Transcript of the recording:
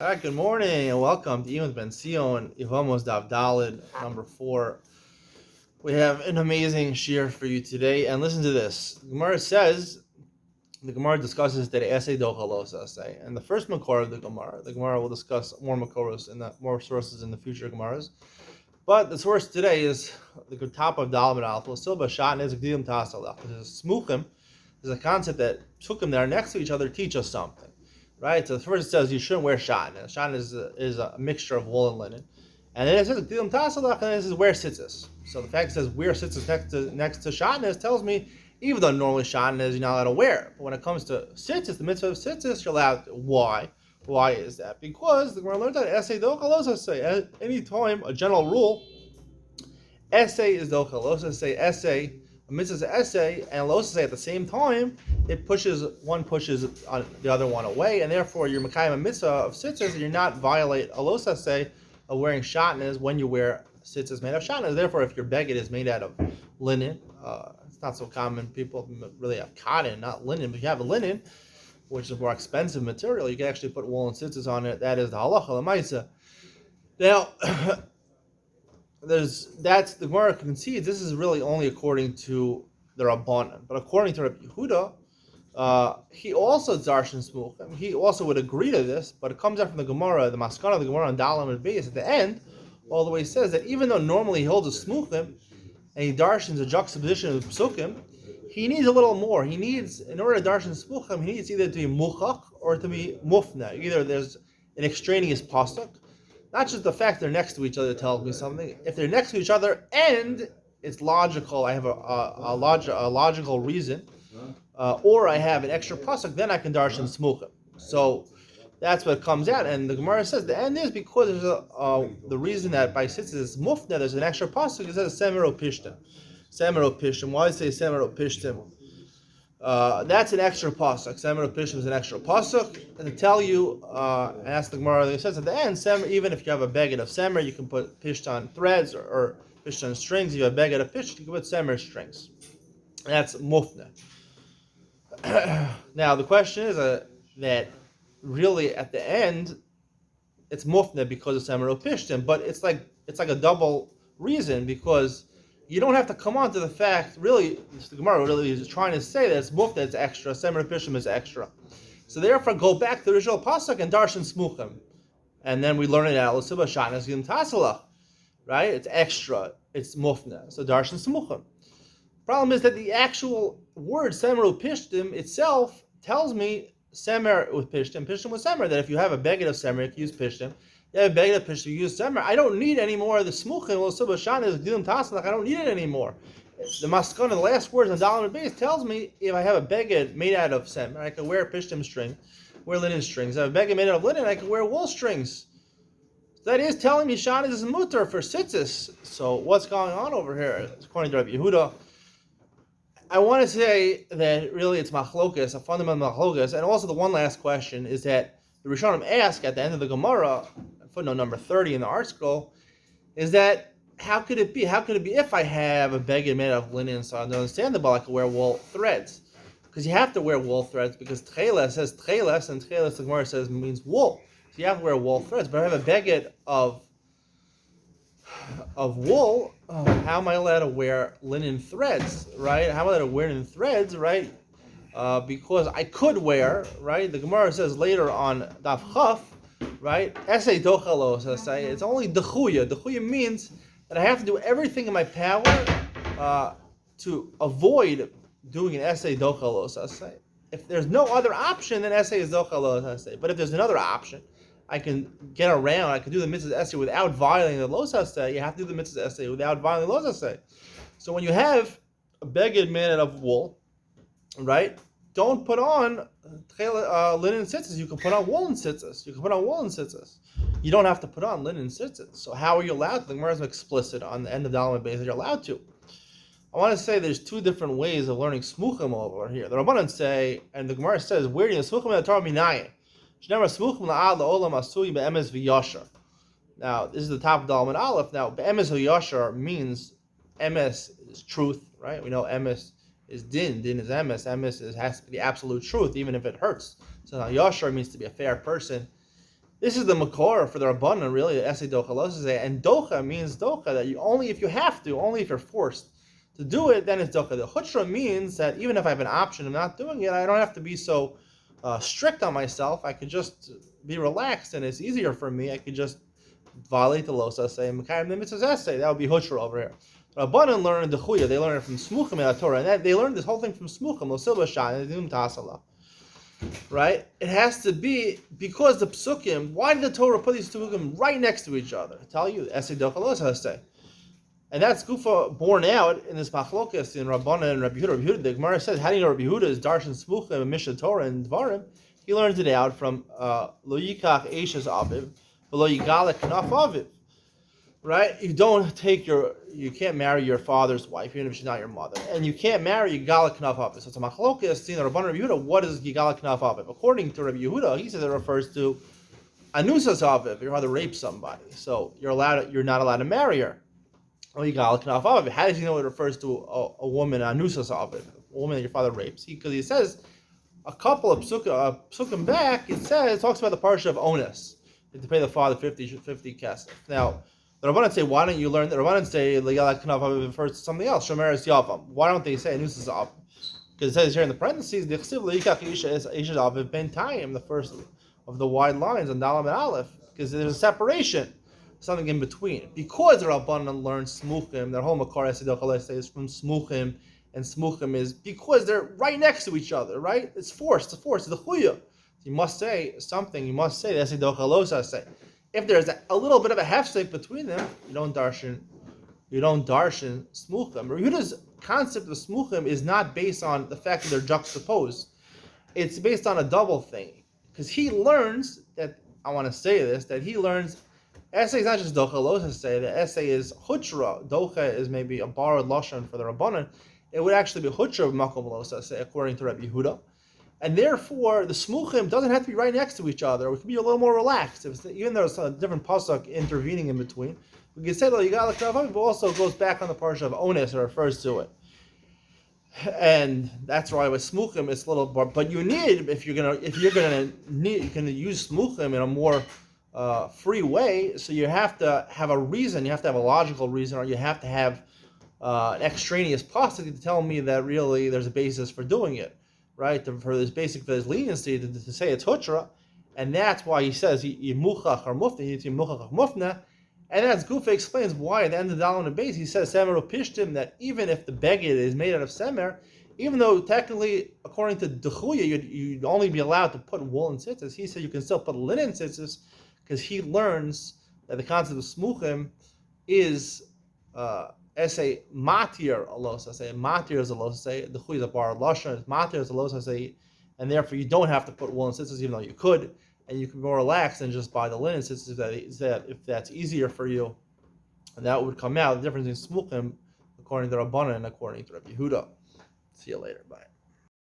All right, good morning and welcome to Iyun Benzion, Yevamos Dav Dalid, number 4. We have an amazing shir for you today, and listen to this. The Gemara discusses that essay dochalosa say, and the first makor of the Gemara will discuss more makoros and more sources in the future Gemaras. But the source today is the top of Dalman Alpha, Silba Shat is Gdilim Tasalach. Smuchim is a concept that Sukkim that are next to each other teach us something. Right, so first it says you shouldn't wear shatnez. Shatnez is a mixture of wool and linen, and then it says Gdilim Tasalach, and then it says wear tzitzis. So the fact it says wear tzitzis next to shatnez tells me even though normally shatnez you're not allowed to wear, but when it comes to tzitzis, the mitzvah of tzitzis, you're allowed to. Why? Why is that? Because the Gemara learned that essay dochalosa say at any time a general rule. Essay is dochalosa say essay. A mitzvah is essay, and losa say at the same time it pushes the other one away, and therefore you're mekayim a mitzvah of tzitzis, and you're not violate a losa say of wearing shatnez when you wear tzitzis made of shatnez. Therefore, if your beged is made out of linen, it's not so common. People really have cotton, not linen, but you have a linen, which is more expensive material. You can actually put wool and tzitzis on it. That is the halacha l'maisa. Now. That's the Gemara concedes this is really only according to the Rabbanan, but according to Rabbi Yehuda, he also darshan smuchim. He also would agree to this, but it comes out from the Gemara, the Maskana of the Gemara on Dalam and Beis at the end, all the way says that even though normally he holds a smuchim and he darshans a juxtaposition of psukim, he needs a little more. He needs, in order to darshan smuchim, he needs either to be muchach or to be mufna. Either there's an extraneous pasuk. Not just the fact they're next to each other tells me something. If they're next to each other and it's logical, I have a logical reason, or I have an extra pasuk, then I can darshan smuchim. So that's what comes out. And the Gemara says the end is because there's the reason that by tzitzis is mufna, there's an extra pasuk. It says semero pishtim. Semero pishtim. Why does it say semero pishtim? That's an extra pasuk. Semer Pishtim is an extra pasuk. And to tell you, and ask the Gemara, it says at the end, semer, even if you have a beged of semer, you can put pishtan threads or pishtan strings. If you have a beged of pish, you can put semer strings. And that's mufna. Now the question is that really at the end, it's mufna because of semer pishtim, but it's like a double reason because you don't have to come on to the fact, really, the Gemara really is trying to say that it's mufta, it's extra, semer pishim is extra. So therefore, go back to the original pasuk and darshan smuchim. And then we learn it out, l'siba shatnez gdilim tasalach, right? It's extra, it's mufna. So darshan smuchim. Problem is that the actual word semer pishtim itself tells me semer with pishtim with semer, that if you have a beged of semer, you can use pishtim. You have a beged of pishtim, you use semer. I don't need any more of the smuchim, l'siba shatnez gdilim tasalach. I don't need it anymore. The maskana, the last words on Dalam and Beis tells me if I have a beged made out of semer, I can wear pishtim string, wear linen strings. If I have a beged made out of linen, I can wear wool strings. So that is telling me shatnez is mutar for tzitzis. So what's going on over here? According to Rabbi Yehuda, I want to say that really it's machlokas, a fundamental machlokas, and also the one last question is that the Rishonim ask at the end of the Gemara, footnote number 30 in the art scroll, is that how could it be? How could it be if I have a beged made out of linen, so it's understandable I could wear wool threads? Because you have to wear wool threads because tcheles says tcheles, and tcheles the Gemara says means wool. So you have to wear wool threads. But I have a beged of wool, how am I allowed to wear linen threads, right? How am I allowed to wear linen threads, right? Because I could wear, right? The Gemara says later on Daf Chaf, right? Essay dochalos, it's only dechuya. Dechuya means that I have to do everything in my power to avoid doing an essay dochalos. If there's no other option, then essay is dochalos. But if there's another option, I can get around. I can do the mitzvah essay without violating the los haseh. You have to do the mitzvah essay without violating the los haseh. So when you have a beged made out of wool, right? Don't put on linen tzitzis. You can put on woolen tzitzis. You don't have to put on linen tzitzis. So how are you allowed to? The Gemara is explicit on the end of Dalam Beis that you're allowed to. I want to say there's two different ways of learning smuchim over here. The Rabbanan say, and the Gemara says, where do you smuchim in the Torah minayin? Now, this is the top of Dalman Aleph. Now, be'emes v'yashar means emes is truth, right? We know emes is din is emes has to be the absolute truth, even if it hurts. So now yashar means to be a fair person, This is the makor for the Rabbanan, really, the Esei Docha Losase. And Docha means Docha, that you only if you have to, only if you're forced to do it, then it's Docha. The Chutra means that even if I have an option of not doing it, I don't have to be so strict on myself. I could just be relaxed, and it's easier for me. I could just violate the Losase and Mekayim the Mitzvah's Essay. That would be Chutra over here. Rabbanan learned the Chuya, they learned it from Smuchim in the Torah, and they learned this whole thing from Smuchim, Losil Bashan, and Dum Tasala. Right? It has to be because the psukim. Why did the Torah put these two psukim right next to each other? I tell you, Esei Docha Losase say, and that's Gufa borne out in this machlokas in Rabbanan and Rabbi Yehuda. Rabbi Yehuda, the Gemara says, how do you know Rabbi Yehuda is Darshan Smuchim and Mishnah Torah and Dvarim? He learned it out from Lo Yikach Eishes Aviv, Lo Yigalek Knaf Aviv. Right? You can't marry your father's wife, even if she's not your mother. And you can't marry Yigala Knaf Aviv. So it's a machlokas in Rabbanan Rabbi Yehuda. What is Yigala Knaf Aviv? According to Rabbi Yehuda, he says it refers to Anusas Aviv. Your father raped somebody. So you're not allowed to marry her. Oh, Yigala Knaf Aviv. How does he know it refers to a woman, Anusas Aviv, a woman that your father rapes? Because he says a couple of psukim back, it talks about the parsha of Onus. You have to pay the father 50 kesef. Now, the Rabbanan say, why don't you learn? The Rabbanan say, L'yalat Knaf Aviv refers to something else. Shomer es Yavam. Why don't they say Anusas Aviv? Because it says here in the parentheses, the Chsiv L'yikach Isha Aviv Ben Tayim, the first of the wide lines on Dalam and Aleph, because there's a separation, something in between. Because the Rabbanan learned Smuchim, their whole Makar Esei Docha Losase is from Smuchim, and Smuchim is because they're right next to each other, right? It's forced, it's the Chuya. So you must say something, you must say the Esei Docha Losase. If there's a little bit of a hefsek between them, you don't darshan smuchim. Yehuda's concept of smuchim is not based on the fact that they're juxtaposed. It's based on a double thing. Because he learns that, I want to say this, that he learns, essay is not just docha losase, the essay is hutra. Docha is maybe a borrowed lashon for the Rabbanan. It would actually be hutra of makom losase, according to Rabbi Yehuda. And therefore, the smuchim doesn't have to be right next to each other. We can be a little more relaxed. Even though there's a different pasuk intervening in between, we can say that Yigal Knaf but also goes back on the parsha of Ones and refers to it. And that's why with smuchim it's a little more. But you need, if you're gonna use smuchim in a more free way. So you have to have a reason. You have to have a logical reason, or you have to have an extraneous pasuk to tell me that really there's a basis for doing it. Right, for this leniency to say it's hutra, and that's why he says yimuchach or mufna, yimuchach or mufna, and as Gufa explains why at the end of the Dalan and base he says semer upishtim, that even if the beged is made out of semer, even though technically according to Dechuya you'd only be allowed to put woolen tzitzis, he said you can still put linen tzitzis because he learns that the concept of smuchim is Essay matir alos. Say matir is alos. Say the chuy is a bar lashon. Matir is alos. Say, and therefore you don't have to put woolen tzitzis, even though you could, and you can be more relaxed and just buy the linen tzitzis if that's easier for you, and that would come out. The difference in smuchim, according to Rabbanan and according to Rabbi Yehuda. See you later. Bye.